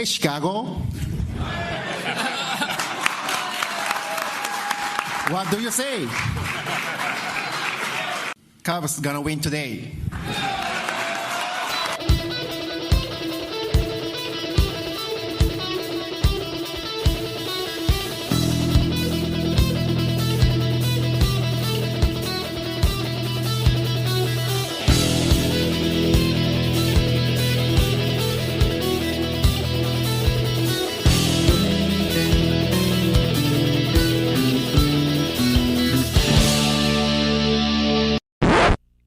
Hey, Chicago. What do you say? Cubs gonna win today.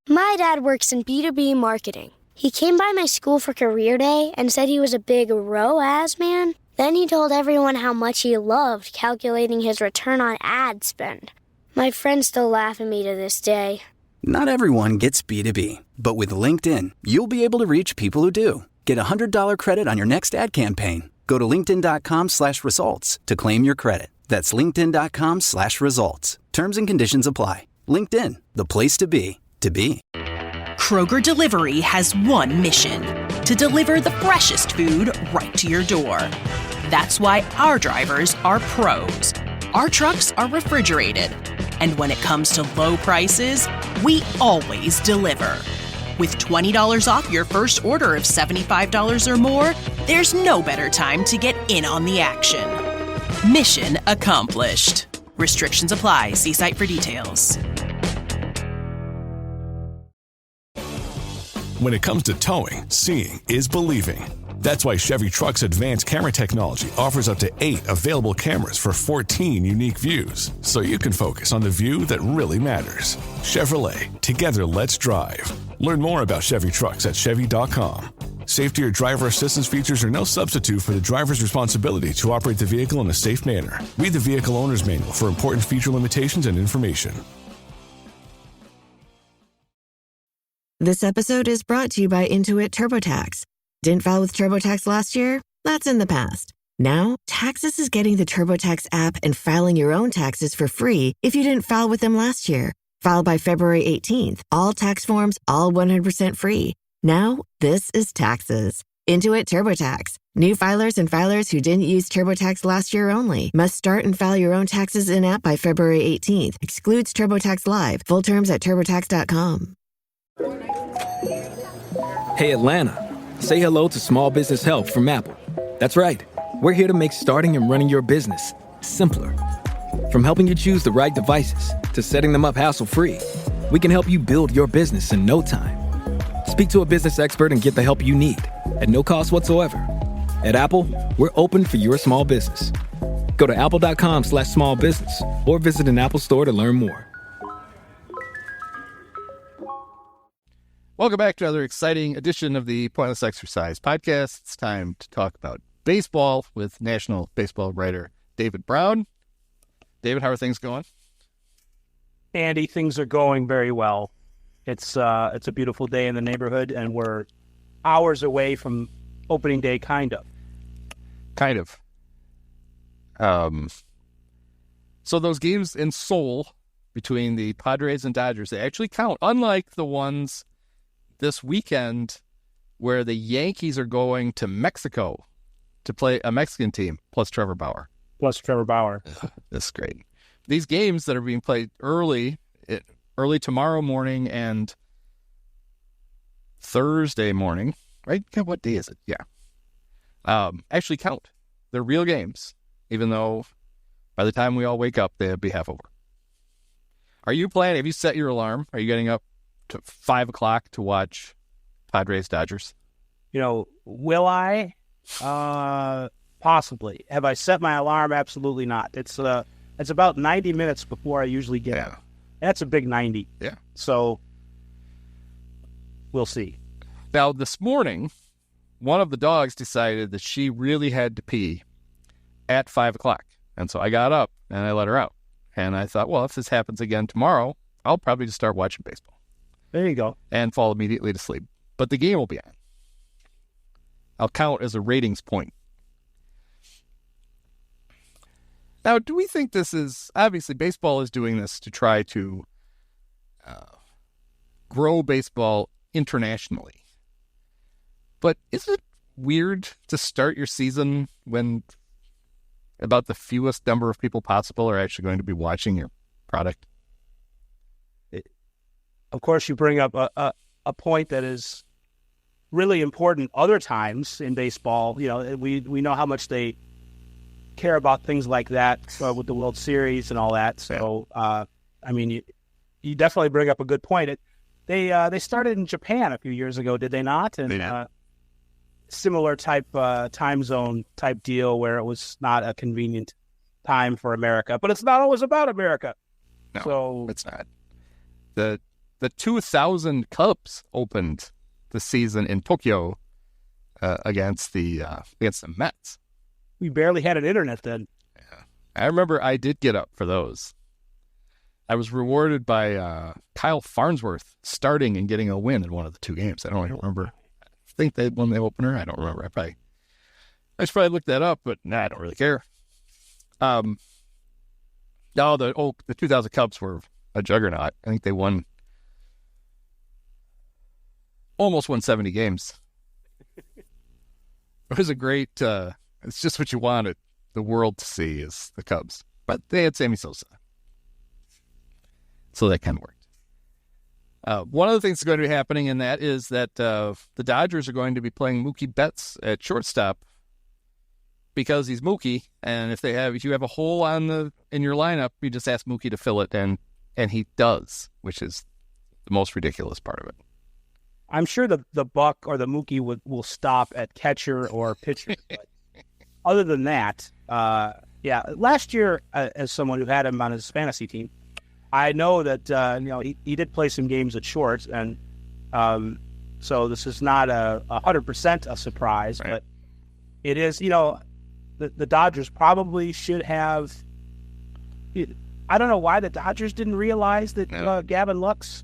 My dad works in B2B marketing. He came by my school for career day and said he was a big ROAS man. Then he told everyone how much he loved calculating his return on ad spend. My friends still laugh at me to this day. Not everyone gets B2B, but with LinkedIn, you'll be able to reach people who do. Get a $100 credit on your next ad campaign. Go to linkedin.com/results to claim your credit. That's linkedin.com/results. Terms and conditions apply. LinkedIn, the place to be, to be. Kroger Delivery has one mission: to deliver the freshest food right to your door. That's why our drivers are pros. Our trucks are refrigerated. And when it comes to low prices, we always deliver. With $20 off your first order of $75 or more, there's no better time to get in on the action. Mission accomplished. Restrictions apply. See site for details. When it comes to towing, seeing is believing. That's why Chevy Truck's advanced camera technology offers up to 8 available cameras for 14 unique views, so you can focus on the view that really matters. Chevrolet, together let's drive. Learn more about Chevy Trucks at Chevy.com. Safety or driver assistance features are no substitute for the driver's responsibility to operate the vehicle in a safe manner. Read the Vehicle Owner's Manual for important feature limitations and information. This episode is brought to you by Intuit TurboTax. Didn't file with TurboTax last year? That's in the past. Now, Taxes is getting the TurboTax app and filing your own taxes for free if you didn't file with them last year. File by February 18th. All tax forms, all 100% free. Now, this is Taxes. Intuit TurboTax. New filers and filers who didn't use TurboTax last year only must start and file your own taxes in-app by February 18th. Excludes TurboTax Live. Full terms at TurboTax.com. Hey Atlanta, say hello to Small Business Help from Apple. That's right, we're here to make starting and running your business simpler. From helping you choose the right devices to setting them up hassle-free, we can help you build your business in no time. Speak to a business expert and get the help you need at no cost whatsoever. At Apple, we're open for your small business. Go to apple.com/smallbusiness or visit an Apple store to learn more. Welcome back to another exciting edition of the Pointless Exercise podcast. It's time to talk about baseball with National Baseball writer David Brown. David, how are things going? Andy, things are going very well. It's a beautiful day in the neighborhood, and we're hours away from opening day, kind of. Kind of. So those games in Seoul between the Padres and Dodgers, they actually count, unlike the ones this weekend where the Yankees are going to Mexico to play a Mexican team plus Trevor Bauer. That's great. These games that are being played early tomorrow morning and Thursday morning, right? What day is it? Yeah. Actually count. They're real games, even though by the time we all wake up, they'll be half over. Are you planning? Have you set your alarm? Are you getting up to 5 o'clock to watch Padres Dodgers? Will I? Possibly. Have I set my alarm? Absolutely not. It's about 90 minutes before I usually get up. That's a big 90. Yeah. So we'll see. Now, this morning, one of the dogs decided that she really had to pee at 5 o'clock. And so I got up and I let her out. And I thought, well, if this happens again tomorrow, I'll probably just start watching baseball. There you go. And fall immediately to sleep. But the game will be on. I'll count as a ratings point. Now, do we think this is... Obviously, baseball is doing this to try to grow baseball internationally. But is it weird to start your season when about the fewest number of people possible are actually going to be watching your product? Of course, you bring up a point that is really important other times in baseball. You know, we know how much they care about things like that with the World Series and all that. So, I mean, you definitely bring up a good point. They started in Japan a few years ago, did they not? And They did. Similar type time zone type deal where it was not a convenient time for America, but it's not always about America. No, so it's not. The 2000 Cubs opened the season in Tokyo against the Mets. We barely had an internet then. Yeah. I remember I did get up for those. I was rewarded by Kyle Farnsworth starting and getting a win in one of the two games. I don't even remember. I think they won the opener. I don't remember. I should probably look that up, but I don't really care. The 2000 Cubs were a juggernaut. I think they almost won 70 games. It was a great, it's just what you wanted the world to see is the Cubs. But they had Sammy Sosa. So that kind of worked. One of the things that's going to be happening in that is that the Dodgers are going to be playing Mookie Betts at shortstop because he's Mookie, and if you have a hole in your lineup, you just ask Mookie to fill it, and he does, which is the most ridiculous part of it. I'm sure the Buck or the Mookie will stop at catcher or pitcher. But other than that, last year, as someone who had him on his fantasy team, I know that he did play some games at short, and so this is not 100% a surprise, right. But it is. The Dodgers probably should have. I don't know why the Dodgers didn't realize that Gavin Lux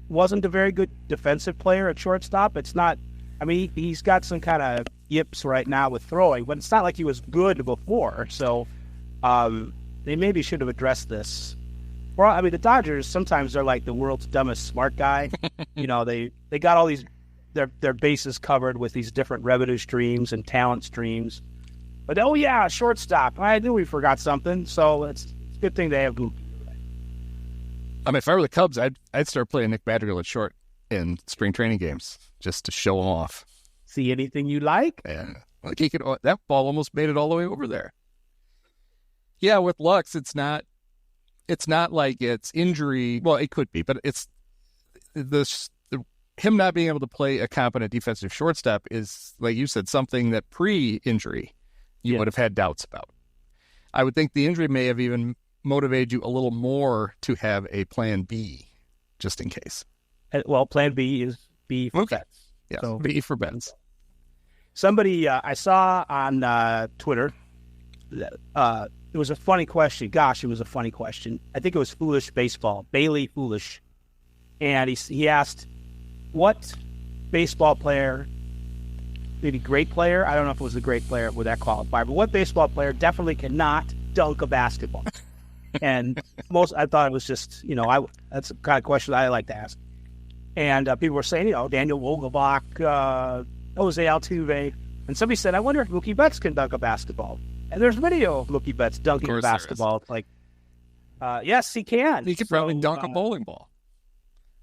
wasn't a very good defensive player at shortstop. It's not. I mean, he's got some kind of yips right now with throwing, but it's not like he was good before. So they maybe should have addressed this. Well, I mean, the Dodgers sometimes they're like the world's dumbest smart guy. They got all these their bases covered with these different revenue streams and talent streams. But shortstop. I knew we forgot something. So it's a good thing they have Mookie. I mean, if I were the Cubs, I'd start playing Nick Madrigal at short in spring training games just to show him off. See anything you like? Yeah, like that ball almost made it all the way over there. Yeah, with Lux, it's not like it's injury. Well, it could be, but it's him not being able to play a competent defensive shortstop is, like you said, something that pre-injury you would have had doubts about. I would think the injury may have even motivated you a little more to have a plan B, just in case. Well, plan B is B for Betts. Yeah, so, B for Betts. Somebody I saw on Twitter, it was a funny question. Gosh, it was a funny question. I think it was Foolish Baseball, Bailey Foolish. And he asked, what baseball player, maybe great player, I don't know if it was a great player, would that qualify, but what baseball player definitely cannot dunk a basketball? And I thought it was just, that's the kind of question I like to ask. And people were saying, Daniel Vogelbach, Jose Altuve. And somebody said, I wonder if Mookie Betts can dunk a basketball. And there's video of Mookie Betts dunking a basketball. It's like, yes, he can. He could probably dunk a bowling ball.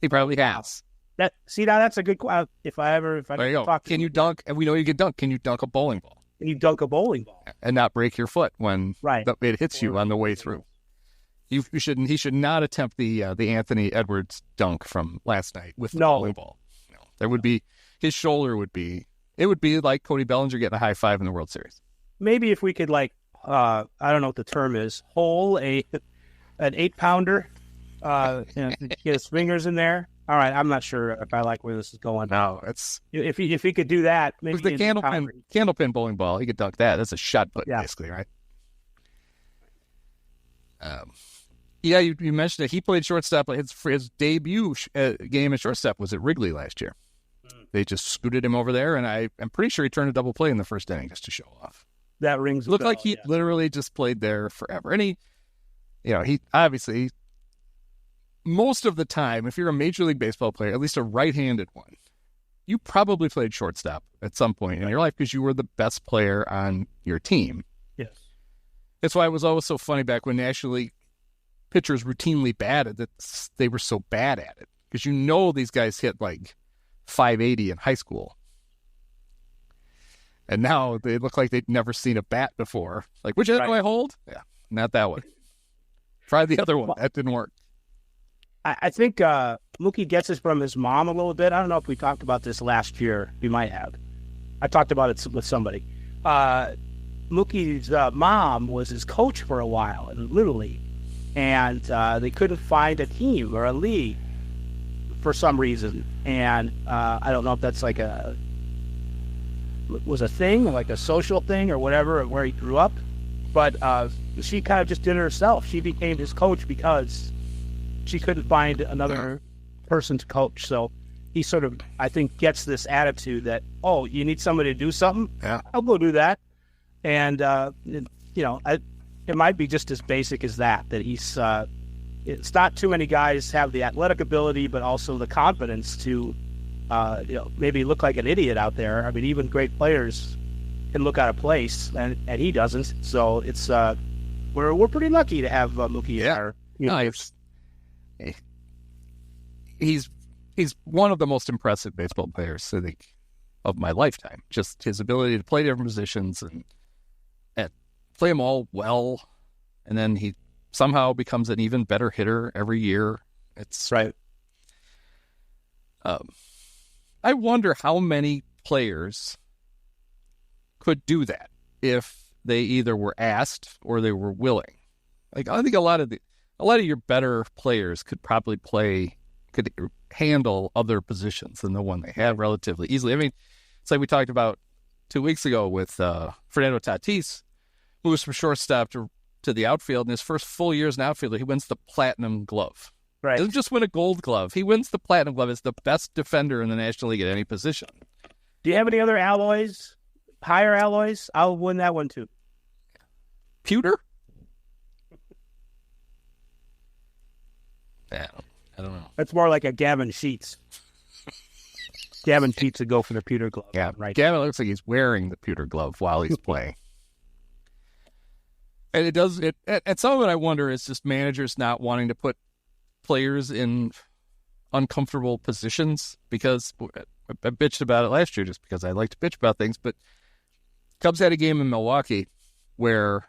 He probably has. Now that's a good question. There you go. Can you dunk? And we know you can dunk. Can you dunk a bowling ball? Can you dunk a bowling ball? And not break your foot when it hits you on the way through. He should not attempt the Anthony Edwards dunk from last night with the bowling ball. No, there would be his shoulder would be like Cody Bellinger getting a high five in the World Series. Maybe if we could I don't know what the term is, hole an 8-pounder, get his fingers in there. All right, I'm not sure if I like where this is going. No, it's if he could do that, maybe with the candlepin bowling ball, he could dunk that. That's a shot put, basically, right? You mentioned it. He played shortstop. His debut game at shortstop was at Wrigley last year. They just scooted him over there, and I'm pretty sure he turned a double play in the first inning just to show off. That rings. Looked like he literally just played there forever, and he obviously. Most of the time, if you're a Major League Baseball player, at least a right-handed one, you probably played shortstop at some point in your life because you were the best player on your team. Yes. That's why it was always so funny back when National League pitchers routinely batted that they were so bad at it. Because these guys hit like 580 in high school. And now they look like they'd never seen a bat before. Like, which end do I hold? Yeah, not that one. Try the other one. That didn't work. I think Mookie gets this from his mom a little bit. I don't know if we talked about this last year. We might have. I talked about it with somebody. Mookie's mom was his coach for a while in Little League. And they couldn't find a team or a league for some reason. And I don't know if that's like was a thing, like a social thing or whatever, where he grew up. But she kind of just did it herself. She became his coach because she couldn't find another person to coach. So he sort of, I think, gets this attitude that, oh, you need somebody to do something? Yeah. I'll go do that. And, it might be just as basic as that he's, it's not too many guys have the athletic ability, but also the confidence to, maybe look like an idiot out there. I mean, even great players can look out of place, and he doesn't. So it's, we're pretty lucky to have Mookie in our universe. He's one of the most impressive baseball players, I think, of my lifetime. Just his ability to play different positions and play them all well, and then he somehow becomes an even better hitter every year. It's right. I wonder how many players could do that if they either were asked or they were willing. Like, I think a lot of your better players could handle other positions than the one they have relatively easily. I mean, it's like we talked about 2 weeks ago with Fernando Tatis, moves from shortstop to the outfield. In his first full year as an outfielder, he wins the Platinum Glove. Right. He doesn't just win a Gold Glove. He wins the Platinum Glove as the best defender in the National League at any position. Do you have any other alloys? Higher alloys? I'll win that one too. Pewter? I don't know. That's more like a Gavin Sheets. Gavin Sheets would go for the pewter glove. Yeah, right. Gavin looks like he's wearing the pewter glove while he's playing. And it does. And some of it, I wonder, is just managers not wanting to put players in uncomfortable positions, because I bitched about it last year just because I like to bitch about things. But Cubs had a game in Milwaukee where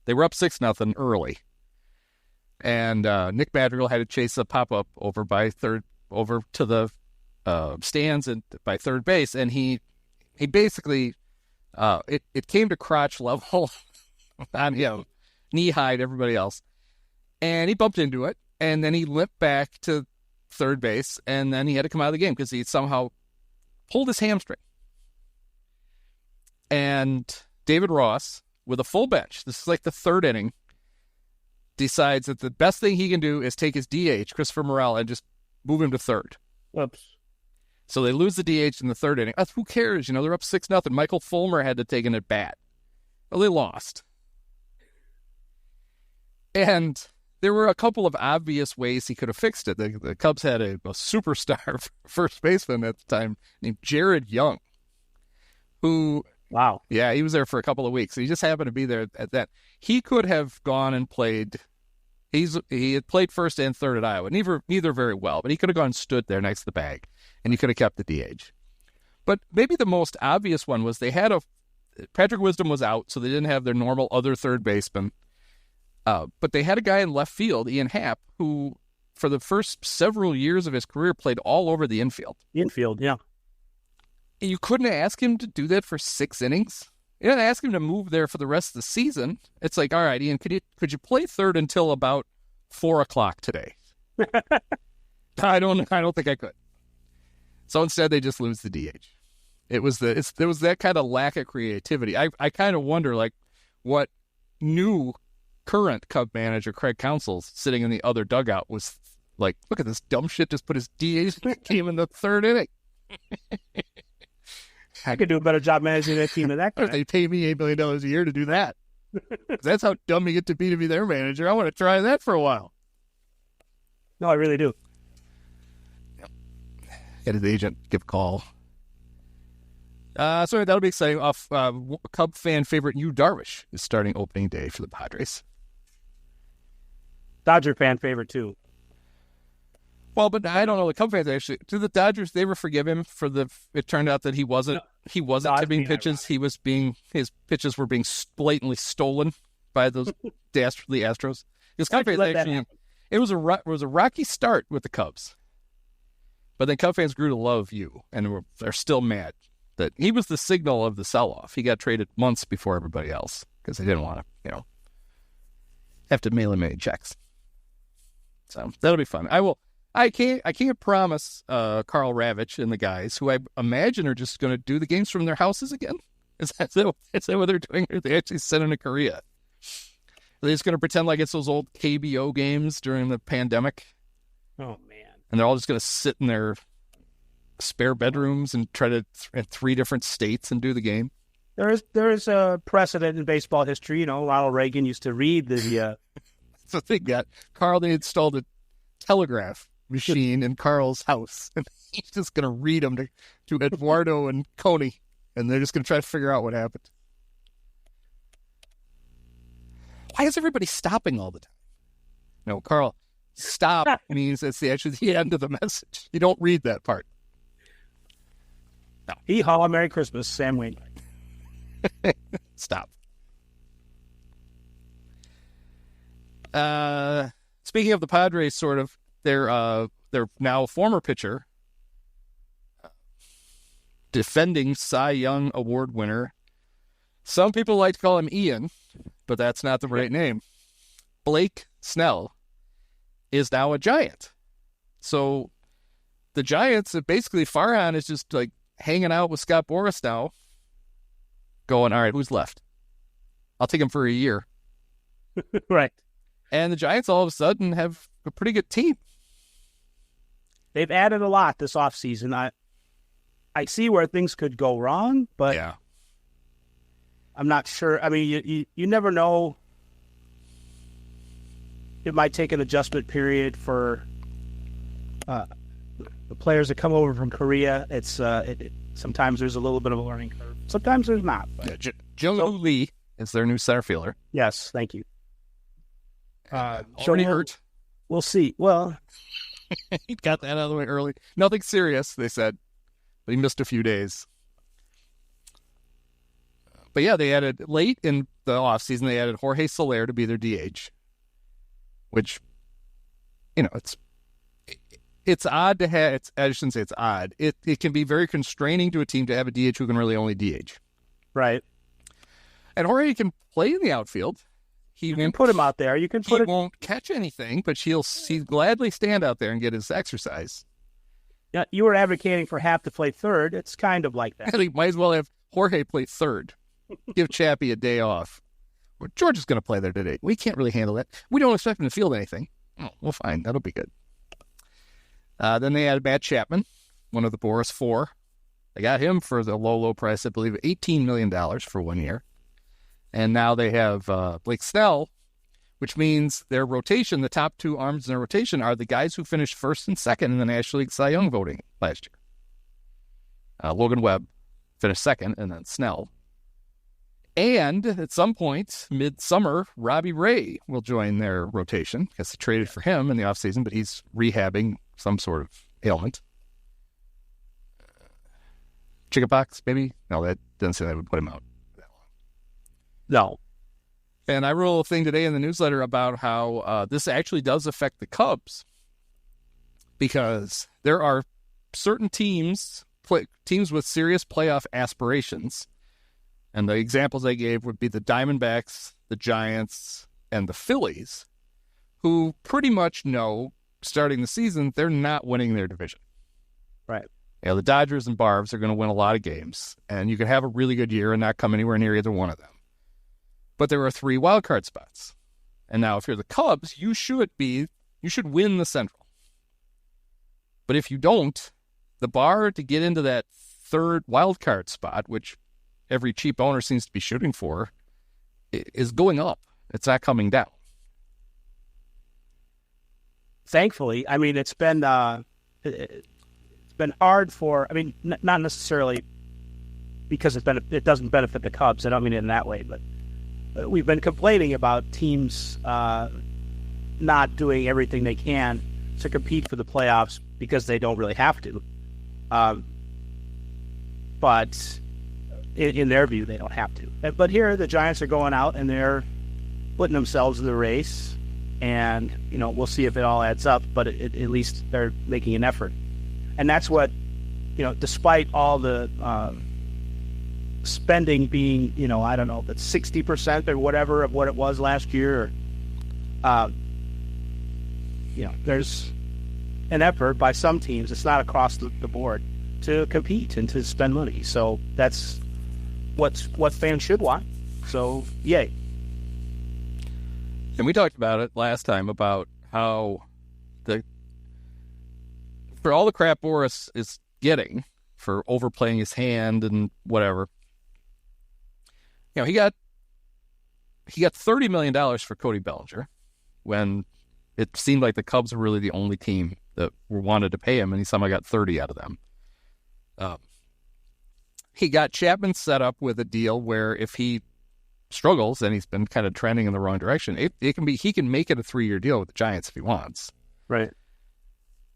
they were up 6-0 early, and Nick Madrigal had to chase a pop-up over to the stands and by third base, and he basically it came to crotch level on him, knee high to everybody else, and he bumped into it, and then he limped back to third base, and then he had to come out of the game because he somehow pulled his hamstring. And David Ross, with a full bench, this is like the third inning, decides that the best thing he can do is take his DH, Christopher Morel, and just move him to third. Whoops. So they lose the DH in the third inning. Who cares? They're up 6-0. Michael Fulmer had to take an at bat. Well, they lost. And there were a couple of obvious ways he could have fixed it. The Cubs had a superstar first baseman at the time named Jared Young, who, wow, yeah, he was there for a couple of weeks. He just happened to be there at that. He could have gone and played. He had played first and third at Iowa, neither very well, but he could have gone and stood there next to the bag, and he could have kept the DH. But maybe the most obvious one was Patrick Wisdom was out, so they didn't have their normal other third baseman. But they had a guy in left field, Ian Happ, who for the first several years of his career played all over the infield. Infield, yeah. You couldn't ask him to do that for 6 innings. You didn't ask him to move there for the rest of the season. It's like, all right, Ian, could you play third until about 4:00 today? I don't think I could. So instead, they just lose the DH. It was that kind of lack of creativity. I kind of wonder, like, what new current Cub manager Craig Counsell's sitting in the other dugout was like, look at this dumb shit, just put his DH team in the third inning. I could do a better job managing that team than that guy. They pay me $8 million a year to do that. That's how dumb you get to be their manager. I want to try that for a while. No, I really do. Get his agent, give a call. So that'll be exciting. Cub fan favorite Yu Darvish is starting opening day for the Padres. Dodger fan favorite too. Well, but I don't know. The Cub fans actually, do the Dodgers, they ever forgive him for it turned out that he wasn't tipping pitches. His pitches were being blatantly stolen by the Astros. His Cub fans actually, it was a rocky start with the Cubs. But then Cub fans grew to love you, and they're still mad that he was the signal of the sell-off. He got traded months before everybody else because they didn't want to, have to mail him any checks. So that'll be fun. I can't promise Carl Ravitch and the guys, who I imagine are just going to do the games from their houses again. Is that what they're doing? Or they actually sent him to Korea? Are they just going to pretend like it's those old KBO games during the pandemic? Oh, man. And they're all just going to sit in their spare bedrooms and try to in 3 different states and do the game. There is a precedent in baseball history. Ronald Reagan used to read the. So they installed a telegraph machine in Carl's house, and he's just going to read them to Eduardo and Coney, and they're just going to try to figure out what happened. Why is everybody stopping all the time? No, Carl, stop means it's actually the end of the message. You don't read that part. No. Hee-haw, Merry Christmas, Sam Wainwright. Stop. Speaking of the Padres, sort of, their now former pitcher, defending Cy Young Award winner. Some people like to call him Ian, but that's not the right name. Blake Snell is now a Giant. So the Giants, basically Farhan is just like hanging out with Scott Boras now, going, all right, who's left? I'll take him for a year. Right. And the Giants all of a sudden have a pretty good team. They've added a lot this offseason. I see where things could go wrong, but yeah. I'm not sure. I mean, you never know. It might take an adjustment period for the players that come over from Korea. It's sometimes there's a little bit of a learning curve. Sometimes there's not. Yeah, Jung-Hoo Lee is their new center fielder. Yes, thank you. Already hurt. We'll see. Well, he got that out of the way early. Nothing serious, they said, but he missed a few days. But yeah, they added late in the offseason, they added Jorge Soler to be their DH, which, it's odd to have. I shouldn't say it's odd. It can be very constraining to a team to have a DH who can really only DH. Right. And Jorge can play in the outfield. You can put him out there. He won't catch anything, but he'll gladly stand out there and get his exercise. Yeah, you were advocating for Hap to play third. It's kind of like that. He might as well have Jorge play third. Give Chappie a day off. Well, George is going to play there today. We can't really handle that. We don't expect him to field anything. Oh, well, fine. That'll be good. Then they added Matt Chapman, one of the Boris 4. They got him for the low price, I believe, $18 million for 1 year. And now they have Blake Snell, which means their rotation, the top 2 arms in their rotation, are the guys who finished first and second in the National League Cy Young voting last year. Logan Webb finished second, and then Snell. And at some point, midsummer, Robbie Ray will join their rotation because they traded for him in the offseason, but he's rehabbing some sort of ailment. Chickenpox, maybe? No, that doesn't say that would put him out. No. And I wrote a thing today in the newsletter about how this actually does affect the Cubs because there are certain teams with serious playoff aspirations. And the examples I gave would be the Diamondbacks, the Giants, and the Phillies, who pretty much know starting the season they're not winning their division. Right. The Dodgers and Barbs are going to win a lot of games, and you can have a really good year and not come anywhere near either one of them. But there are 3 wildcard spots. And now if you're the Cubs, you should win the Central. But if you don't, the bar to get into that 3rd wildcard spot, which every cheap owner seems to be shooting for, is going up. It's not coming down. Thankfully, I mean, it's been hard for, not necessarily because it doesn't benefit the Cubs. I don't mean it in that way, but we've been complaining about teams not doing everything they can to compete for the playoffs because they don't really have to. But in their view, they don't have to. But here, the Giants are going out and they're putting themselves in the race, and we'll see if it all adds up. But at least they're making an effort, and that's what despite all the spending being I don't know, that's 60% or whatever of what it was last year. There's an effort by some teams. It's not across the board to compete and to spend money. So that's what fans should want. So yay. And we talked about it last time about how for all the crap Boris is getting for overplaying his hand and whatever, he got $30 million for Cody Bellinger when it seemed like the Cubs were really the only team that wanted to pay him, and he somehow got 30 out of them. He got Chapman set up with a deal where if he struggles, and he's been kind of trending in the wrong direction, he can make it a 3-year deal with the Giants if he wants. Right.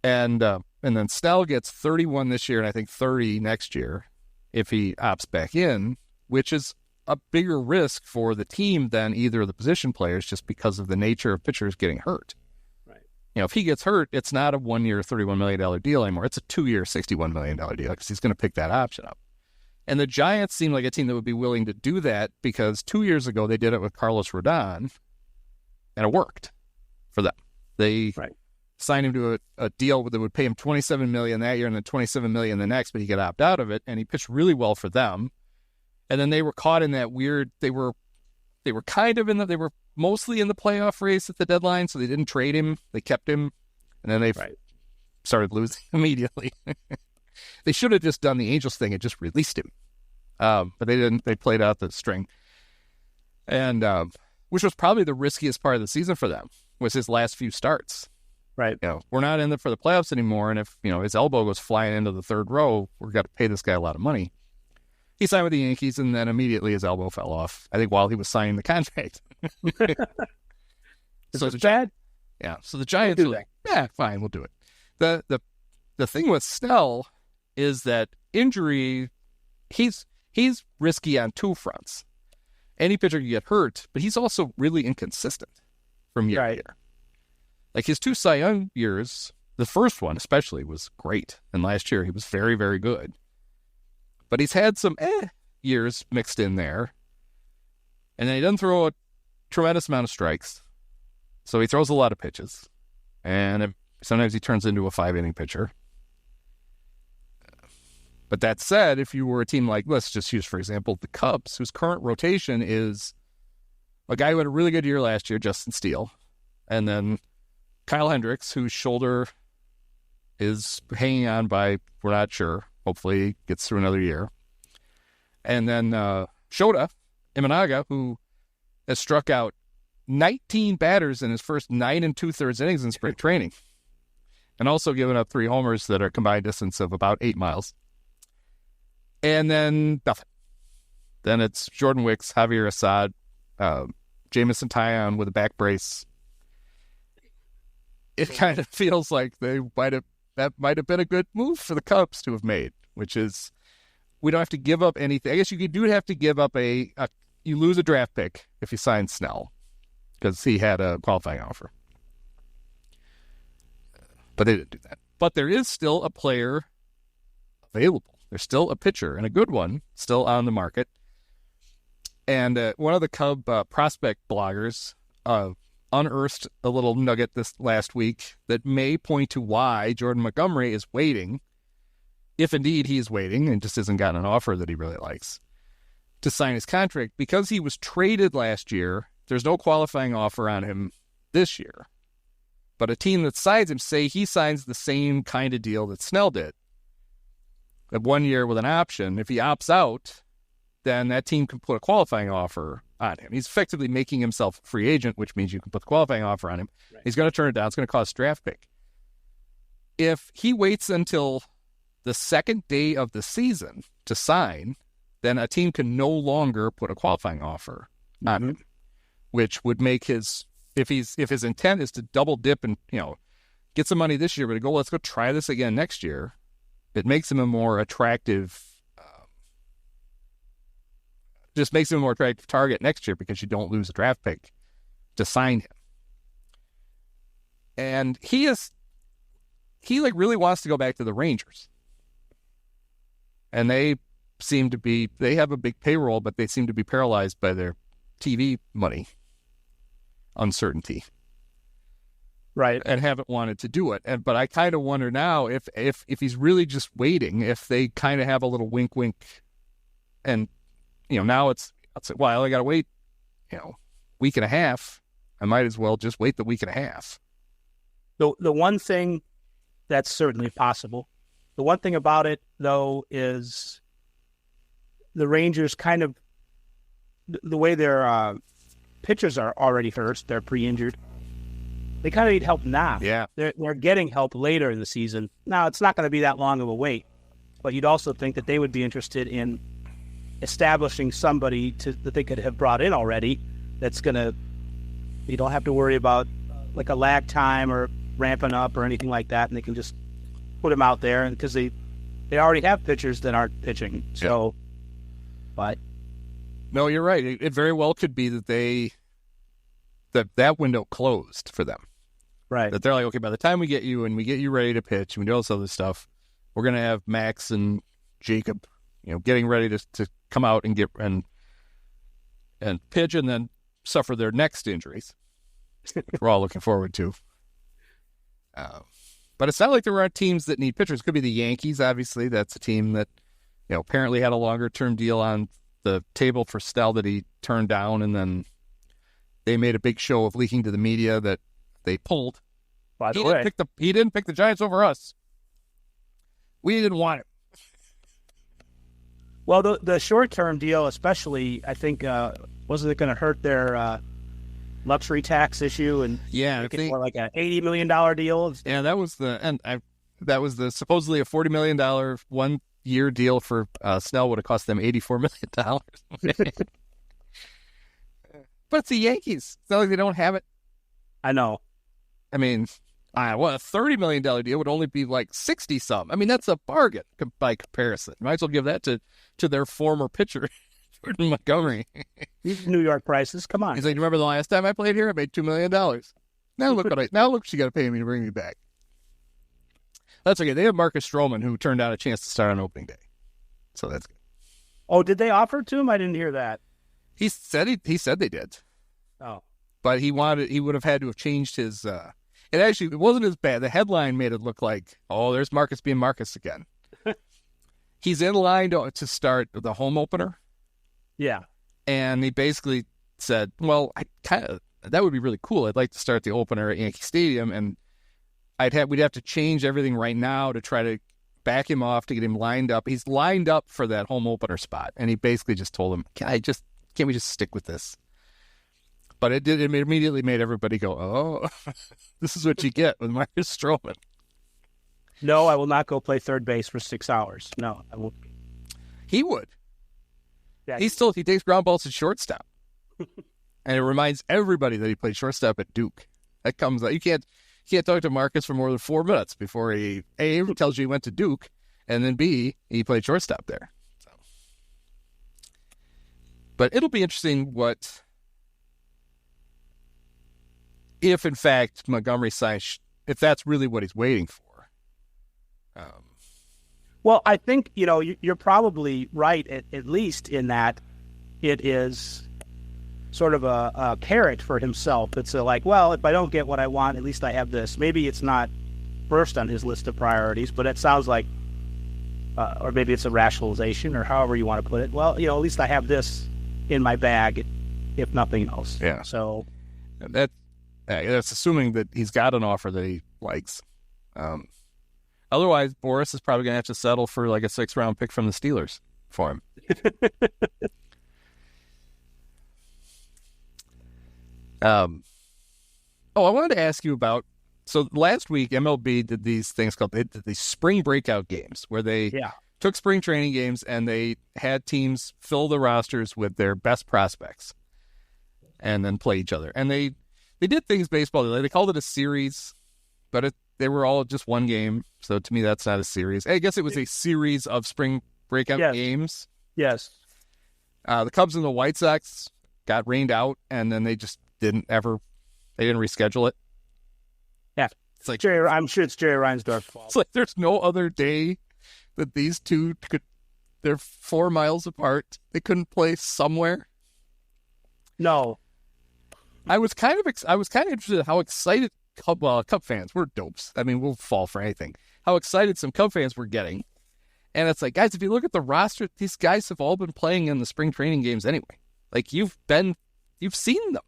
And then Snell gets 31 this year, and I think 30 next year if he opts back in, which is a bigger risk for the team than either of the position players just because of the nature of pitchers getting hurt. Right. If he gets hurt, it's not a 1-year, $31 million deal anymore. It's a 2-year, $61 million deal because he's going to pick that option up. And the Giants seem like a team that would be willing to do that because 2 years ago they did it with Carlos Rodon, and it worked for them. They signed him to a deal that would pay him $27 million that year and then $27 million the next, but he could opt out of it, and he pitched really well for them. And then they were caught in that weird. They were kind of they were mostly in the playoff race at the deadline, so they didn't trade him. They kept him, and then they started losing immediately. They should have just done the Angels thing and just released him, but they didn't. They played out the string, and which was probably the riskiest part of the season for them was his last few starts. Right. We're not in it for the playoffs anymore, and if his elbow goes flying into the third row, we've got to pay this guy a lot of money. He signed with the Yankees, and then immediately his elbow fell off, I think, while he was signing the contract. So it's bad? Yeah. So the Giants were like, yeah, fine, we'll do it. The thing with Snell is that injury, he's risky on two fronts. Any pitcher can get hurt, but he's also really inconsistent from year to year. Like his 2 Cy Young years, the first one especially was great, and last year he was very, very good. But he's had some years mixed in there. And then he doesn't throw a tremendous amount of strikes. So he throws a lot of pitches. And sometimes he turns into a 5-inning pitcher. But that said, if you were a team like, let's just use, for example, the Cubs, whose current rotation is a guy who had a really good year last year, Justin Steele. And then Kyle Hendricks, whose shoulder is hanging on by, we're not sure. Hopefully he gets through another year. And then Shota Imanaga, who has struck out 19 batters in his first 9 2/3 innings in spring training. And also given up 3 homers that are combined distance of about 8 miles. And then nothing. Then it's Jordan Wicks, Javier Assad, Jamison Taillon with a back brace. It kind of feels like that might have been a good move for the Cubs to have made, which is we don't have to give up anything. I guess you do have to give up you lose a draft pick if you sign Snell because he had a qualifying offer. But they didn't do that. But there is still a player available. There's still a pitcher, and a good one, still on the market. And one of the Cub prospect bloggers unearthed a little nugget this last week that may point to why Jordan Montgomery is waiting, if indeed he is waiting and just hasn't gotten an offer that he really likes, to sign his contract. Because he was traded last year, there's no qualifying offer on him this year. But a team that signs him, say he signs the same kind of deal that Snell did, at 1 year with an option, if he opts out, then that team can put a qualifying offer on him. He's effectively making himself a free agent, which means you can put the qualifying offer on him. Right. He's going to turn it down. It's going to cost draft pick. If he waits until the second day of the season to sign, then a team can no longer put a qualifying offer on him, which would make his intent is to double dip and, get some money this year, but to go, let's go try this again next year. It makes him a more attractive, just makes him a more attractive target next year because you don't lose a draft pick to sign him. And he really wants to go back to the Rangers. And they have a big payroll, but they seem to be paralyzed by their TV money uncertainty. Right. And haven't wanted to do it. But I kind of wonder now if he's really just waiting, if they kind of have a little wink and, now it's like, well, I only got to wait, week and a half. I might as well just wait the week and a half. The one thing that's certainly possible. The one thing about it, though, is the Rangers kind of, the way their pitchers are already hurt, they're pre-injured. They kind of need help now. Yeah. They're getting help later in the season. Now, it's not going to be that long of a wait, but you'd also think that they would be interested in establishing somebody that they could have brought in already that's going to, you don't have to worry about like a lag time or ramping up or anything like that, and they can just put them out there because they already have pitchers that aren't pitching. So, but no, you're right. It very well could be that that window closed for them. Right. That they're like, okay, by the time we get you and we get you ready to pitch and we do all this other stuff, we're going to have Max and Jacob, getting ready to come out and get and pitch and then suffer their next injuries. We're all looking forward to. But it's not like there aren't teams that need pitchers. It could be the Yankees, obviously. That's a team that, apparently had a longer-term deal on the table for Snell that he turned down, and then they made a big show of leaking to the media that they pulled. By the way, he didn't pick the Giants over us. We didn't want it. Well, the short-term deal, especially, I think, wasn't it going to hurt their luxury tax issue and make it more like an $80 million deal? Yeah, that was the supposedly a $40 million 1-year deal for Snell would have cost them $84 million. But it's the Yankees. It's not like they don't have it. I know. I mean, a $30 million deal would only be like 60-some. I mean, that's a bargain by comparison. Might as well give that to their former pitcher, Jordan Montgomery. These New York prices, come on. He's like, remember the last time I played here? I made $2 million. Now look what you got to pay me to bring me back. That's okay. They have Marcus Stroman, who turned out a chance to start on opening day. So that's good. Oh, did they offer it to him? I didn't hear that. He said they did. Oh. But he would have had to have changed his it wasn't as bad. The headline made it look like, oh, there's Marcus being Marcus again. He's in line to start the home opener. Yeah. And he basically said, well, that would be really cool. I'd like to start the opener at Yankee Stadium, and we'd have to change everything right now to try to back him off to get him lined up. He's lined up for that home opener spot, and he basically just told him, can't we just stick with this? But it immediately made everybody go, oh, this is what you get with Marcus Stroman. No, I will not go play third base for 6 hours. No, I won't. He would. Yeah, he takes ground balls at shortstop. And it reminds everybody that he played shortstop at Duke. That comes out. You can't talk to Marcus for more than 4 minutes before he A, tells you he went to Duke, and then B, he played shortstop there. So. But it'll be interesting if in fact Montgomery signs, if that's really what he's waiting for. Well, I think, you're probably right, at least in that it is sort of a carrot for himself. It's like, well, if I don't get what I want, at least I have this. Maybe it's not first on his list of priorities, but it sounds like, or maybe it's a rationalization or however you want to put it. Well, at least I have this in my bag, if nothing else. Yeah. So that's assuming that he's got an offer that he likes. Otherwise, Boris is probably going to have to settle for like a 6th-round pick from the Steelers for him. I wanted to ask you about, so last week MLB did these things called, they did these spring breakout games where they took spring training games and they had teams fill the rosters with their best prospects and then play each other. And they did things baseball. They called it a series, but they were all just one game. So to me, that's not a series. I guess it was a series of spring breakout games. Yes. The Cubs and the White Sox got rained out, and then they just didn't reschedule it. Yeah. It's like I'm sure it's Jerry Reinsdorf's fault. It's like there's no other day that these two they're 4 miles apart. They couldn't play somewhere. No. I was kind of interested in how excited Cub fans, we're dopes. I mean, we'll fall for anything. How excited some Cub fans were getting. And it's like, guys, if you look at the roster, these guys have all been playing in the spring training games anyway. Like, you've seen them.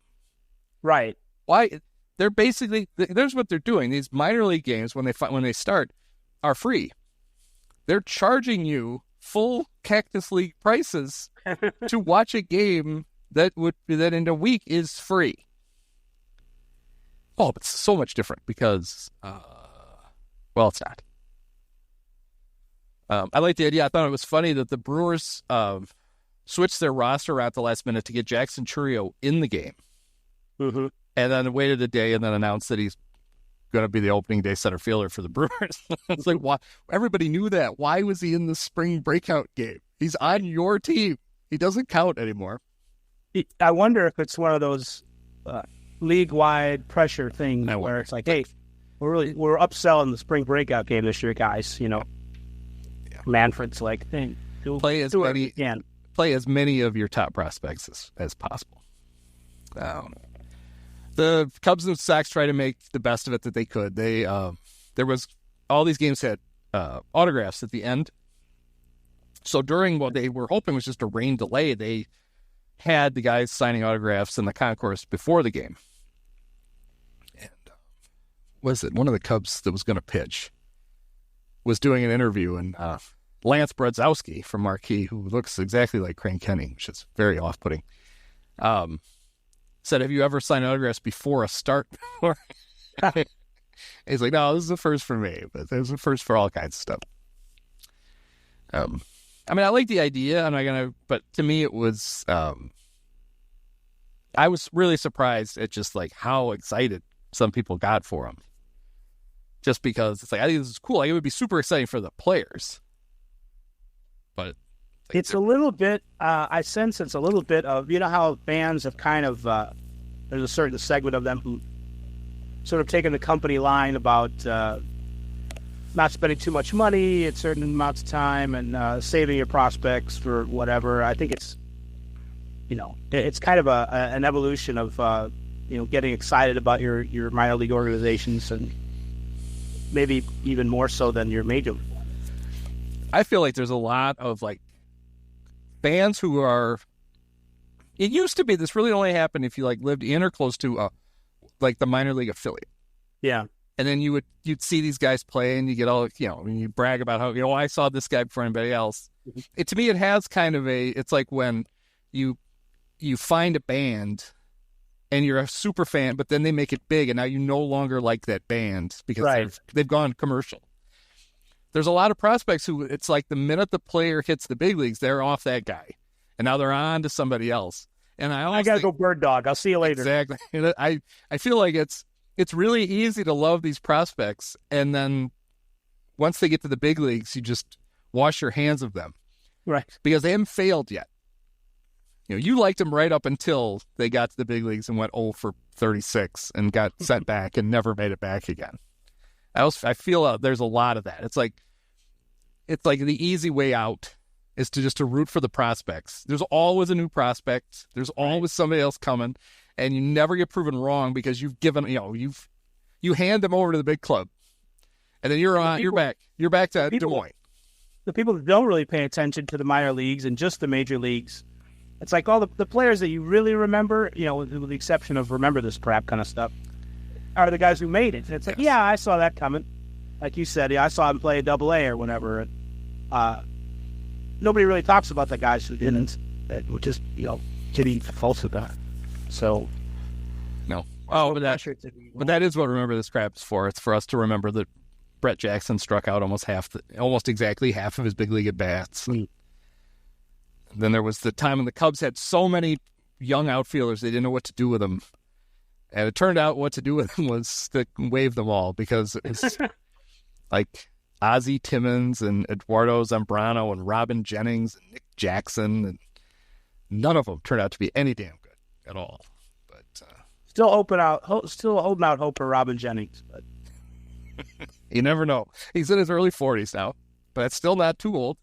Right. Why? They're basically, there's what they're doing. These minor league games, when they start, are free. They're charging you full Cactus League prices to watch a game that in a week is free. Oh, but it's so much different because, well, it's not. I like the idea. I thought it was funny that the Brewers switched their roster at the last minute to get Jackson Chourio in the game. Mm-hmm. And then waited a day and then announced that he's going to be the opening day center fielder for the Brewers. It's like, why? Everybody knew that. Why was he in the spring breakout game? He's on your team. He doesn't count anymore. I wonder if it's one of those league-wide pressure things where it's like, hey, we're upselling the spring breakout game this year, guys. You know, Manfred's like, hey, play as many of your top prospects as possible. The Cubs and Sox tried to make the best of it that they could. There was all these games had autographs at the end. So during what they were hoping was just a rain delay, they had the guys signing autographs in the concourse before the game. And was it one of the Cubs that was going to pitch was doing an interview, and Lance Bredzowski from Marquee, who looks exactly like Crane Kenny, which is very off-putting, said, have you ever signed autographs before a start? He's like, no, this is the first for me, but there's a first for all kinds of stuff. I mean, I like the idea. But to me, it was, I was really surprised at just like how excited some people got for him. Just because it's like, I think this is cool. Like, it would be super exciting for the players. But it's a little bit, I sense it's a little bit of, you know how fans have kind of, there's a certain segment of them who sort of taken the company line about not spending too much money at certain amounts of time and saving your prospects for whatever. I think it's, you know, it's kind of an evolution of, you know, getting excited about your minor league organizations and maybe even more so than your major. I feel like there's a lot of like fans who are. It used to be this really only happened if you like lived in or close to like the minor league affiliate. Yeah, and then you'd see these guys play and you get all, you know, and you brag about how, you know, I saw this guy before anybody else. To me, it has kind of it's like when you find a band and you're a super fan, but then they make it big and now you no longer like that band because they've gone commercial. There's a lot of prospects who it's like the minute the player hits the big leagues, they're off that guy. And now they're on to somebody else. And I got to go bird dog. I'll see you later. Exactly. And I feel like it's really easy to love these prospects. And then once they get to the big leagues, you just wash your hands of them. Right. Because they haven't failed yet. You know, you liked them right up until they got to the big leagues and went 0 for 36 and got sent back and never made it back again. I feel there's a lot of that. It's like the easy way out is to root for the prospects. There's always a new prospect. There's always somebody else coming, and you never get proven wrong because you've given, you know, you hand them over to the big club, and then you're back to Des Moines. The people that don't really pay attention to the minor leagues and just the major leagues, it's like all the players that you really remember, you know, with the exception of remember this crap kind of stuff, are the guys who made it. It's like, yeah, I saw that coming. Like you said, yeah, I saw him play AA or whatever. Nobody really talks about the guys who didn't. That were just, you know, kidding false about it. So, no. Oh, but that is what remember this crap is for. It's for us to remember that Brett Jackson struck out almost exactly half of his big league at bats. Then there was the time when the Cubs had so many young outfielders they didn't know what to do with them, and it turned out what to do with them was to waive them all, because it was like Ozzie Timmons and Eduardo Zambrano and Robin Jennings and Nick Jackson, and none of them turned out to be any damn good at all. But still holding out hope for Robin Jennings. But you never know. He's in his early 40s now, but that's still not too old.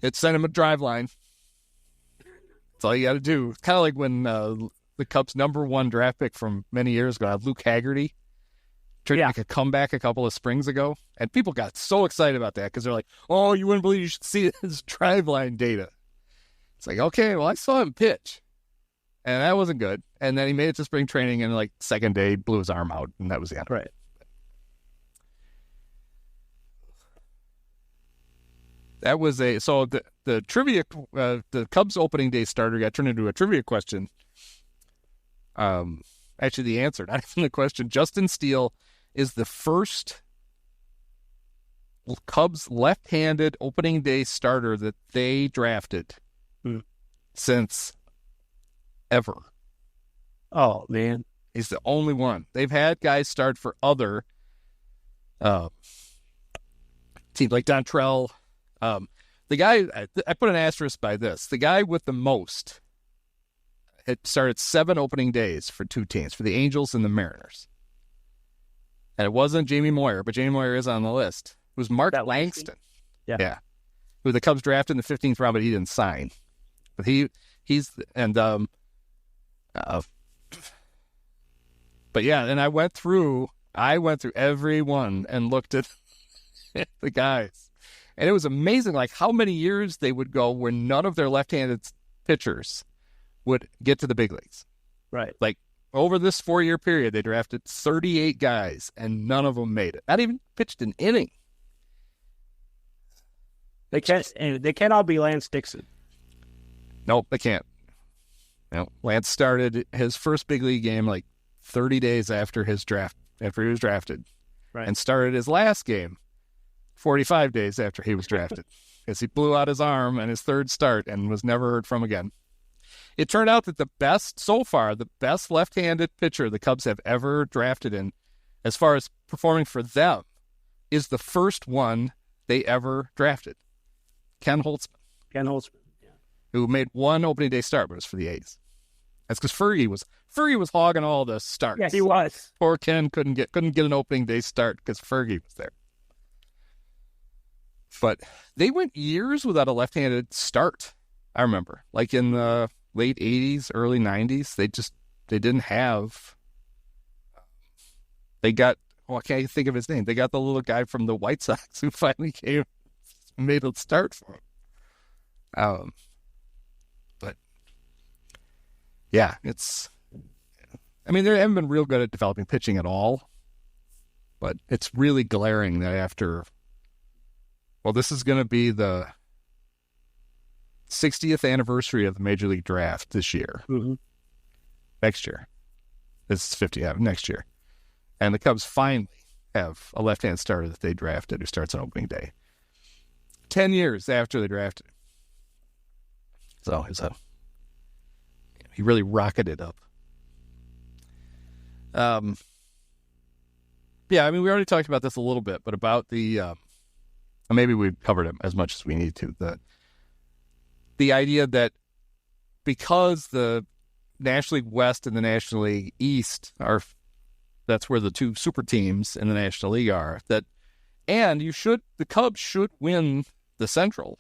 It sent him a drive line. That's all you got to do. It's kind of like when the Cubs' #1 draft pick from many years ago, Luke Haggerty, tried to make a comeback a couple of springs ago, and people got so excited about that because they're like, "Oh, you wouldn't believe you should see his drive line data." It's like, okay, well, I saw him pitch, and that wasn't good. And then he made it to spring training, and like second day, blew his arm out, and that was the end. Right. That was the trivia. The Cubs opening day starter got turned into a trivia question. Actually, the answer, not even the question. Justin Steele is the first Cubs left-handed opening day starter that they drafted since ever. Oh, man. He's the only one. They've had guys start for other teams like Dontrell. The guy, I put an asterisk by this. The guy with the most had started 7 opening days for 2 teams, for the Angels and the Mariners. And it wasn't Jamie Moyer, but Jamie Moyer is on the list. It was Mark Langston. Yeah. Who the Cubs drafted in the 15th round, but he didn't sign. But but yeah, and I went through every one and looked at the guys. And it was amazing, like, how many years they would go where none of their left-handed pitchers would get to the big leagues. Right. Like, over this 4-year period, they drafted 38 guys, and none of them made it. Not even pitched an inning. They can't all be Lance Dixon. Nope, they can't. No, Lance started his first big league game like 30 days after he was drafted. Right. And started his last game 45 days after he was drafted, because he blew out his arm in his third start and was never heard from again. It turned out that the best left-handed pitcher the Cubs have ever drafted in, as far as performing for them, is the first one they ever drafted, Ken Holtzman. Ken Holtzman, yeah. Who made 1 opening day start, but it was for the A's. That's because Fergie was hogging all the starts. Yeah, he was. Poor Ken couldn't get an opening day start because Fergie was there. But they went years without a left-handed start. I remember, like in the late 80s, early 90s, they didn't have. They got, I can't think of his name. They got the little guy from the White Sox who finally made a start for him. But yeah, they haven't been real good at developing pitching at all. But it's really glaring that after. Well, this is going to be the 60th anniversary of the Major League Draft this year. Mm-hmm. Next year. This is 50, next year. And the Cubs finally have a left-hand starter that they drafted who starts on opening day. 10 years after they drafted him. So he really rocketed up. Yeah, we already talked about this a little bit, but about the... maybe we've covered it as much as we need to. The idea that because the National League West and the National League East that's where the 2 super teams in the National League are, and the Cubs should win the Central.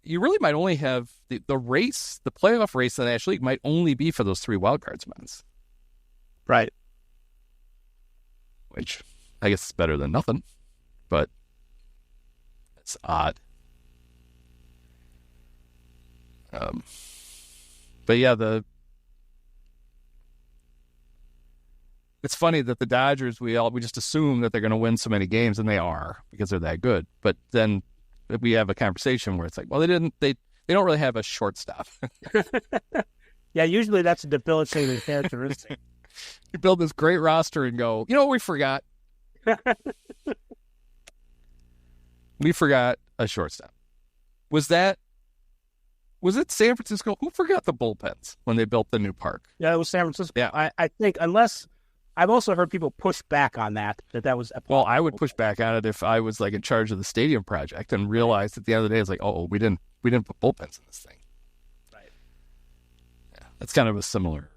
You really might only have the playoff race in the National League might only be for those 3 wildcard spots. Right. Which I guess is better than nothing, but it's odd. But yeah, it's funny that the Dodgers, we just assume that they're going to win so many games, and they are because they're that good. But then we have a conversation where it's like, well, they don't really have a shortstop. Yeah, usually that's a debilitating characteristic. You build this great roster and go, you know what we forgot? We forgot a shortstop. Was it San Francisco? Who forgot the bullpens when they built the new park? Yeah, it was San Francisco. Yeah. I think, unless I've also heard people push back on that was a well, I would push back on it if I was like in charge of the stadium project and realized at the end of the day, it's like, oh, we didn't put bullpens in this thing. Right. Yeah, that's kind of a similar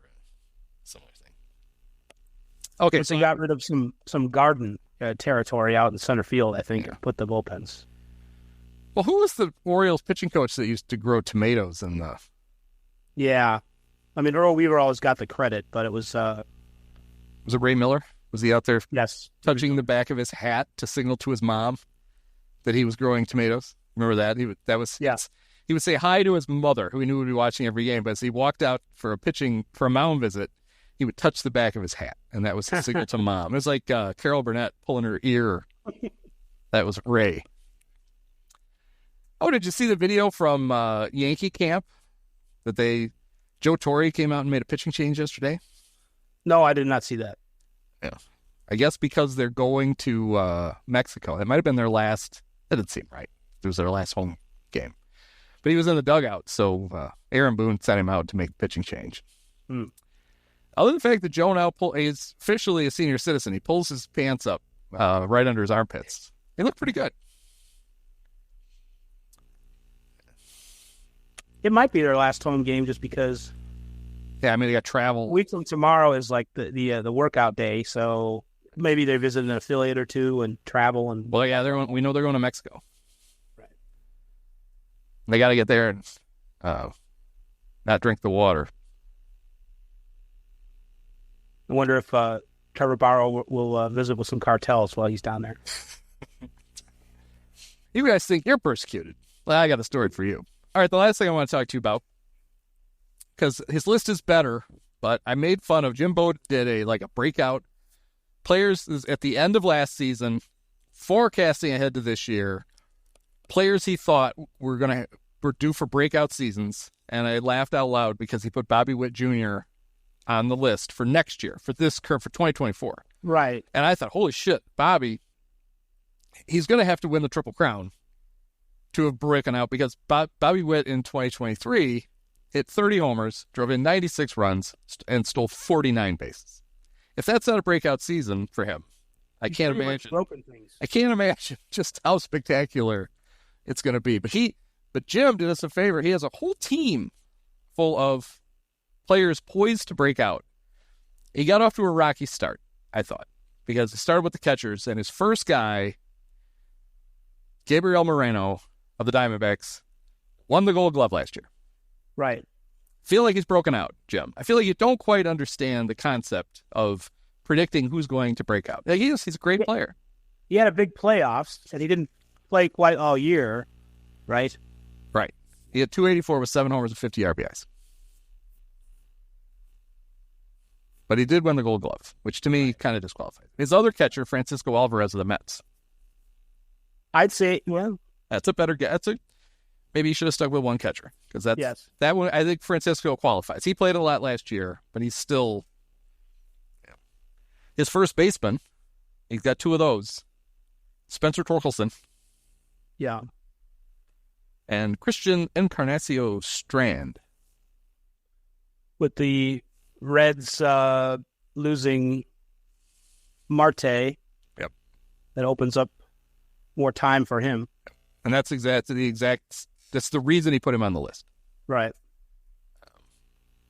thing. Okay, so you got rid of some garden territory out in center field, I think, and put the bullpens. Well, who was the Orioles pitching coach that used to grow tomatoes in the? Yeah, I mean Earl Weaver always got the credit, but it was. Was it Ray Miller? Was he out there? Yes, touching the back of his hat to signal to his mom that he was growing tomatoes. Remember that? Yes. He would say hi to his mother, who he knew would be watching every game. But as he walked out for a mound visit, he would touch the back of his hat, and that was his signal to mom. It was like Carol Burnett pulling her ear. That was Ray. Oh, did you see the video from Yankee camp that Joe Torre came out and made a pitching change yesterday? No, I did not see that. Yeah. I guess because they're going to Mexico. It might have been their last. That didn't seem right. It was their last home game. But he was in the dugout, so Aaron Boone sent him out to make a pitching change. Other than the fact that Joe now is officially a senior citizen, he pulls his pants up right under his armpits. He looked pretty good. It might be their last home game just because. Yeah, I mean, they got travel. A week from tomorrow is like the workout day, so maybe they visit an affiliate or two and travel. And well, yeah, we know they're going to Mexico. Right. They got to get there and not drink the water. I wonder if Trevor Bauer will visit with some cartels while he's down there. You guys think you're persecuted. Well, I got a story for you. All right, the last thing I want to talk to you about, because his list is better, but I made fun of Jim Bowden did a breakout players at the end of last season, forecasting ahead to this year, players he thought were due for breakout seasons, and I laughed out loud because he put Bobby Witt Jr. on the list for next year, for 2024. Right. And I thought, holy shit, Bobby, he's going to have to win the Triple Crown to have broken out, because Bobby Witt in 2023 hit 30 homers, drove in 96 runs, and stole 49 bases. If that's not a breakout season for him, I can't imagine. I can't imagine just how spectacular it's going to be. But Jim did us a favor. He has a whole team full of players poised to break out. He got off to a rocky start, I thought, because he started with the catchers, and his first guy, Gabriel Moreno of the Diamondbacks, won the Gold Glove last year. Right. Feel like he's broken out, Jim. I feel like you don't quite understand the concept of predicting who's going to break out. He's a great player. He had a big playoffs, and he didn't play quite all year, right? Right. He had 284 with 7 homers and 50 RBIs. But he did win the Gold Glove, which to me kind of disqualified. His other catcher, Francisco Alvarez of the Mets. I'd say, well, that's a better guess. Maybe you should have stuck with one catcher, because that one. I think Francisco qualifies. He played a lot last year, but he's still his first baseman. He's got 2 of those: Spencer Torkelson, and Christian Encarnacio Strand. With the Reds losing Marte, that opens up more time for him. And that's that's the reason he put him on the list. Right.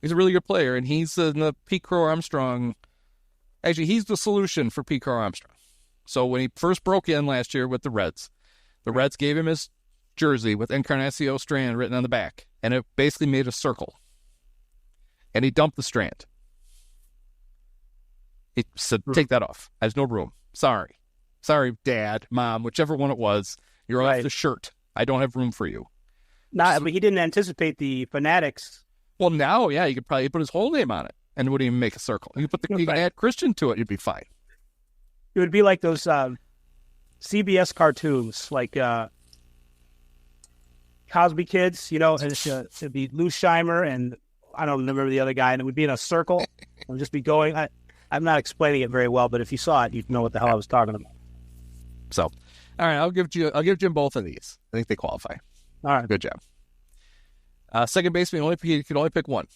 He's a really good player, and he's in the Pete Crow Armstrong. Actually, he's the solution for Pete Crow Armstrong. So when he first broke in last year with the Reds gave him his jersey with Encarnacio Strand written on the back, and it basically made a circle. And he dumped the strand. He said, take that off. There's no room. Sorry, Dad, Mom, whichever one it was. You're off the shirt. I don't have room for you. But he didn't anticipate the Fanatics. Well, now, he could probably put his whole name on it and wouldn't even make a circle. You could add Christian to it, you'd be fine. It would be like those CBS cartoons, like Cosby Kids, it'd be Lou Scheimer and I don't remember the other guy, and it would be in a circle. It would just be going. I'm not explaining it very well, but if you saw it, you'd know what the hell I was talking about. So, all right, I'll give Jim both of these. I think they qualify. All right. Good job. Second baseman, you could only pick one.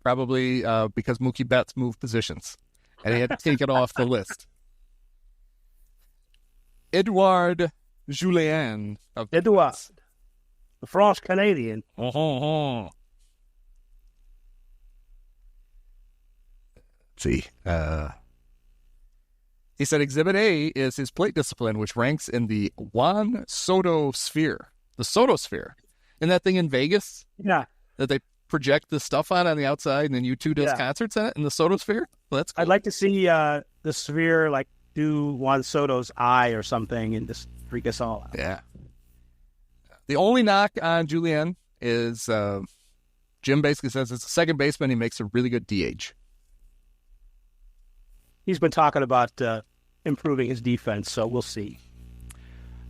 Probably because Mookie Betts moved positions, and he had to take it off the list. Edouard Julien. Edouard, the French Canadian. Let's see. He said Exhibit A is his plate discipline, which ranks in the Juan Soto sphere. The Soto sphere. Isn't that thing in Vegas? Yeah. That they project the stuff on the outside, and then U2 does concerts in it, in the Soto sphere? Well, that's cool. I'd like to see the sphere, like, do Juan Soto's eye or something and just freak us all out. Yeah. The only knock on Julien is Jim basically says it's a second baseman. He makes a really good DH. He's been talking about improving his defense, so we'll see.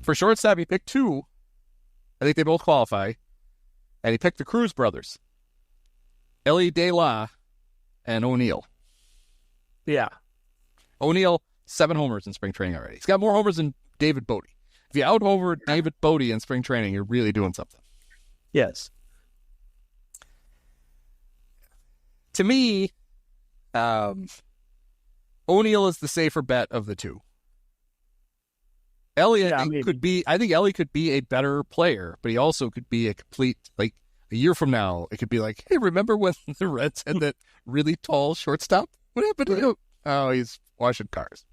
For shortstop, he picked two. I think they both qualify. And he picked the Cruz brothers. Ellie De La and O'Neill. Yeah. O'Neill, 7 homers in spring training already. He's got more homers than David Bodie. If you out-homer David Bodie in spring training, you're really doing something. Yes. To me, O'Neill is the safer bet of the two. Ellie, I think Ellie could be a better player, but he also could be a complete, like, a year from now, it could be like, hey, remember when the Reds had that really tall shortstop? What happened to him? Oh, he's washing cars.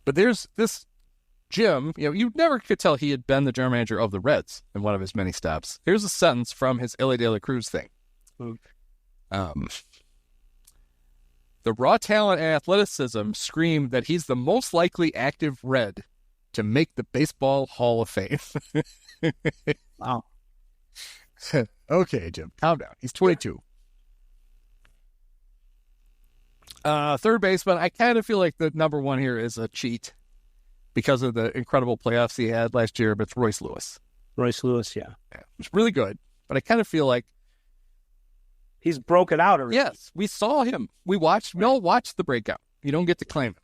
But there's this Jim, you never could tell he had been the general manager of the Reds in one of his many stops. Here's a sentence from his Ellie De La Cruz thing. The raw talent and athleticism scream that he's the most likely active Red to make the Baseball Hall of Fame. Wow. Okay, Jim, calm down. He's 22. Third baseman, I kind of feel like the number one here is a cheat because of the incredible playoffs he had last year, but it's Royce Lewis. Royce Lewis, yeah. It's really good, but I kind of feel like he's broken out already. Yes, we saw him. We all watched the breakout. You don't get to claim him.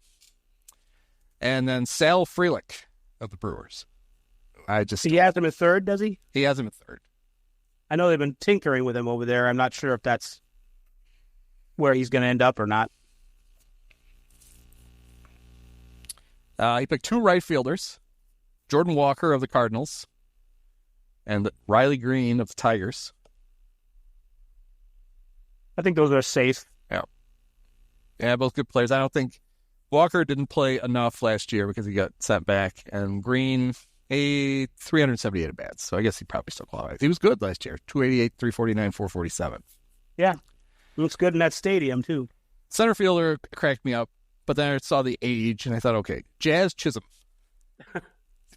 And then Sal Frelick of the Brewers. He has him at third, does he? He has him at third. I know they've been tinkering with him over there. I'm not sure if that's where he's going to end up or not. He picked 2 right fielders, Jordan Walker of the Cardinals and Riley Green of the Tigers. I think those are safe. Yeah, both good players. I don't think Walker didn't play enough last year because he got sent back, and Green, 378 at bats, so I guess he probably still qualifies. He was good last year, 288, 349, 447. Yeah, looks good in that stadium, too. Center fielder cracked me up, but then I saw the age, and I thought, okay, Jazz Chisholm. He's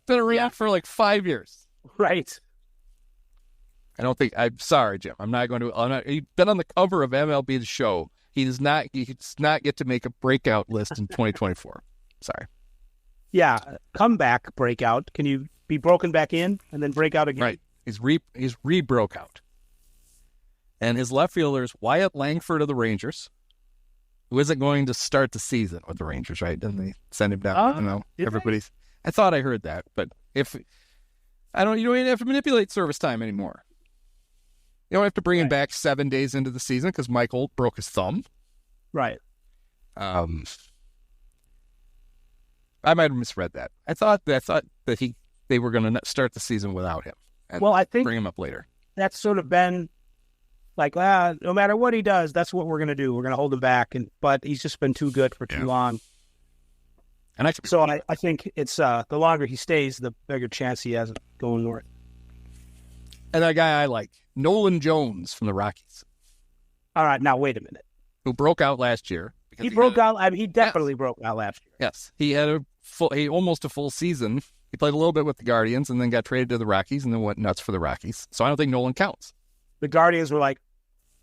been around for like 5 years. Right. I'm sorry, Jim. He's been on the cover of MLB The Show. He does not get to make a breakout list in 2024. Sorry. Yeah, comeback breakout. Can you be broken back in and then break out again? Right. He's re-broke out. And his left fielder is Wyatt Langford of the Rangers, who isn't going to start the season with the Rangers, right? Didn't they send him down? Everybody's. I thought I heard that, but you don't even have to manipulate service time anymore. You don't have to bring him back 7 days into the season because Michael broke his thumb. Right. I might have misread that. I thought that they were going to start the season without him. And I think bring him up later. That's sort of been like, no matter what he does, that's what we're going to do. We're going to hold him back, but he's just been too good for too long. And I think it's the longer he stays, the bigger chance he has of going north. And that guy I like, Nolan Jones from the Rockies. All right, now wait a minute. Who broke out last year? He broke out. I mean, he definitely broke out last year. Yes, he had almost a full season. He played a little bit with the Guardians and then got traded to the Rockies and then went nuts for the Rockies. So I don't think Nolan counts. The Guardians were like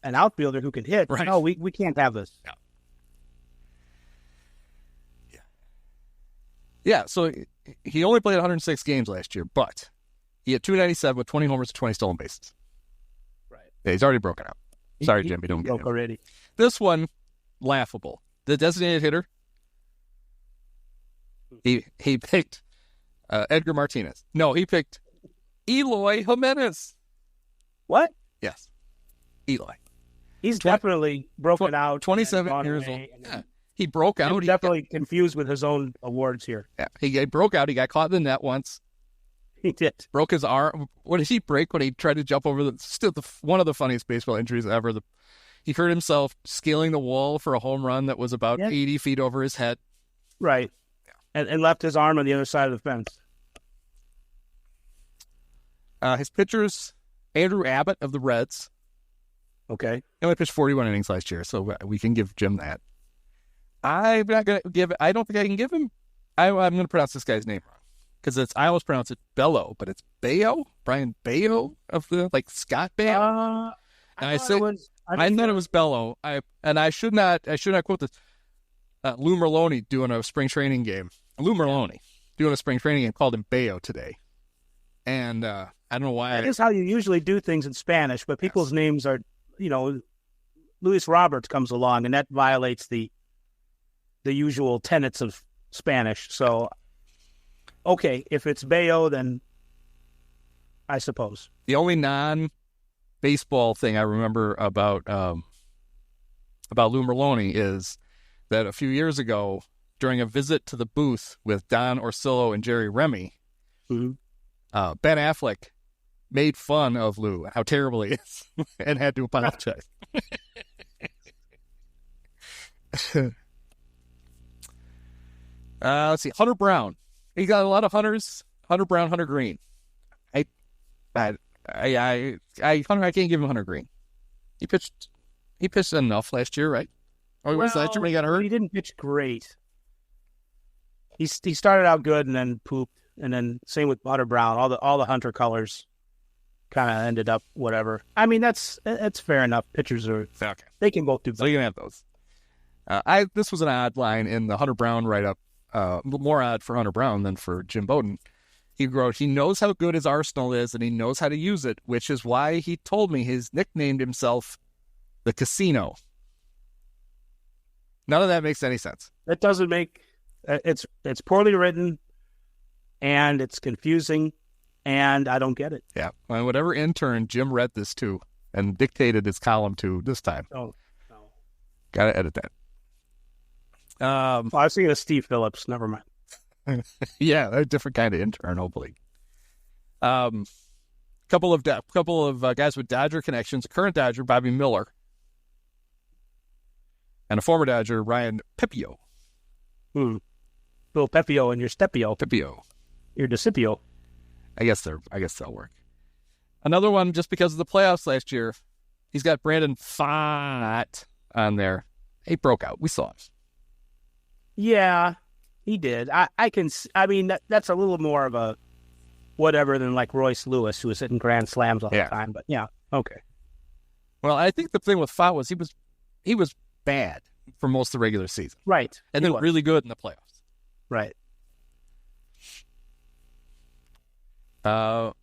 an outfielder who can hit. Right. No, we can't have this. Yeah, so he only played 106 games last year, but he had 297 with 20 homers and 20 stolen bases. Right. Yeah, he's already broken out. Sorry, Jim, you don't get broke him. already. This one, laughable. The designated hitter, he picked Edgar Martinez. No, he picked Eloy Jimenez. What? Yes, Eloy. He's definitely broken out. 27 years old. Yeah. He broke out. He's definitely confused with his own awards here. Yeah, he broke out. He got caught in the net once. He did. Broke his arm. What did he break when he tried to jump over one of the funniest baseball injuries ever? He hurt himself scaling the wall for a home run that was about 80 feet over his head. Right. And left his arm on the other side of the fence. His pitchers, Andrew Abbott of the Reds. Okay. He only pitched 41 innings last year, so we can give Jim that. I'm not going to give it. I don't think I can give him. I'm going to pronounce this guy's name wrong. Because I almost pronounce it Bello, but it's Bayo, Brian Bayo of the Scott Baio. I thought it was Bello. I should not quote this. Lou Merlone doing a spring training game. Lou Merlone doing a spring training game called him Bayo today, and I don't know why. That is how you usually do things in Spanish, but people's names are, Luis Roberts comes along, and that violates the usual tenets of Spanish. So. Okay, if it's Bayo, then I suppose. The only non-baseball thing I remember about Lou Merlone is that a few years ago, during a visit to the booth with Don Orsillo and Jerry Remy, Ben Affleck made fun of Lou, how terrible he is, and had to apologize. Let's see, Hunter Brown. He got a lot of Hunters. Hunter Brown, Hunter Green. Hunter, I can't give him Hunter Green. He pitched enough last year, right? Or was last year when he got hurt? He didn't pitch great. He started out good and then pooped, and then same with Hunter Brown. All the Hunter colors kind of ended up whatever. I mean, that's fair enough. Pitchers are okay. They can both do. So you can have those. This was an odd line in the Hunter Brown write-up. More odd for Hunter Brown than for Jim Bowden. He wrote, he knows how good his arsenal is and he knows how to use it, which is why he told me he's nicknamed himself the Casino. None of that makes any sense. It doesn't make it's poorly written and it's confusing and I don't get it. Yeah. Well, whatever intern Jim read this to and dictated his column to this time. Oh, no. Gotta edit that. I was thinking of Steve Phillips. Never mind. Yeah, a different kind of intern, hopefully. Couple of guys with Dodger connections. A current Dodger, Bobby Miller, and a former Dodger, Ryan Pepio. Bill Pepio and your Stepio. Pepio. Your Decipio. I guess they'll work. Another one, just because of the playoffs last year, he's got Brandon Pfaadt on there. He broke out. We saw it. Yeah, he did. I mean, that's a little more of a whatever than like Royce Lewis, who was hitting grand slams all the time. But yeah, okay. Well, I think the thing with Pfaadt was he was bad for most of the regular season. Right. And then really good in the playoffs. Right. A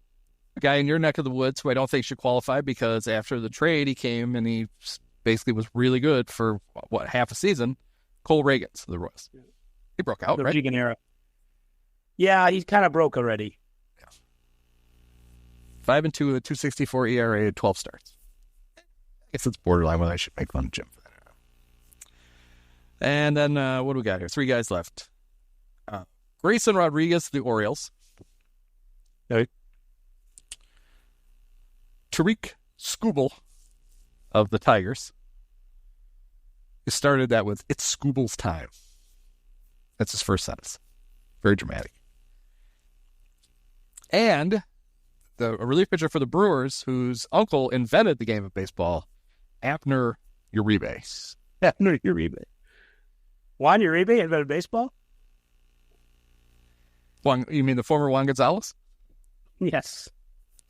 guy in your neck of the woods who I don't think should qualify because after the trade, he came and he basically was really good for, half a season. Cole Reagans of the Royals. He broke out, right? The Reagan era. Yeah, he kind of broke already. Yeah. 5-2 with a 2.64 ERA, 12 starts. I guess it's borderline whether I should make fun of Jim for that. And then what do we got here? 3 guys left. Grayson Rodriguez of the Orioles. Okay. Tariq Skubal of the Tigers. He started that with, "It's Skubal's time." That's his first sentence. Very dramatic. And a relief pitcher for the Brewers, whose uncle invented the game of baseball, Abner Uribe. Abner Uribe. Juan Uribe invented baseball? You mean the former Juan Gonzalez? Yes.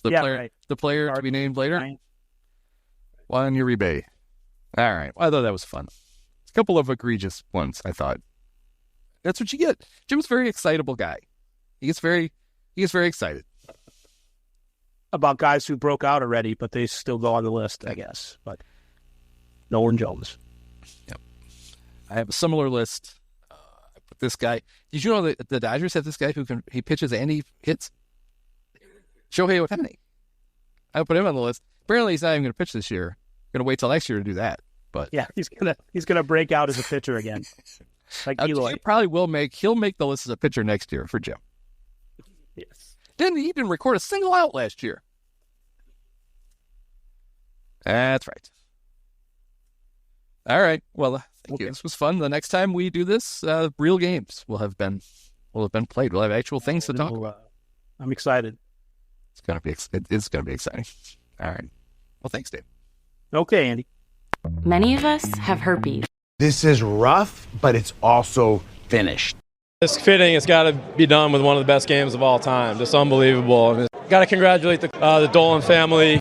The player to be named later? Right. Juan Uribe. All right. Well, I thought that was fun. A couple of egregious ones, I thought. That's what you get. Jim's a very excitable guy. He gets very excited. About guys who broke out already, but they still go on the list, I guess. But Nolan Jones. Yep. I have a similar list. I put this guy. Did you know that the Dodgers have this guy he pitches and he hits? Shohei Ohtani. I put him on the list. Apparently, he's not even going to pitch this year. Going to wait till next year to do that. But yeah, he's gonna break out as a pitcher again, like Eloy. He'll make the list as a pitcher next year for Jim. Yes. He didn't record a single out last year. That's right. All right. Well, thank you. This was fun. The next time we do this, real games will have been played. We'll have actual things to talk about. I'm excited. It's gonna be exciting. All right. Well, thanks, Dave. Okay, Andy. Many of us have herpes. This is rough, but it's also finished. It's fitting. It's got to be done with one of the best games of all time. Just unbelievable. Got to congratulate the Dolan family.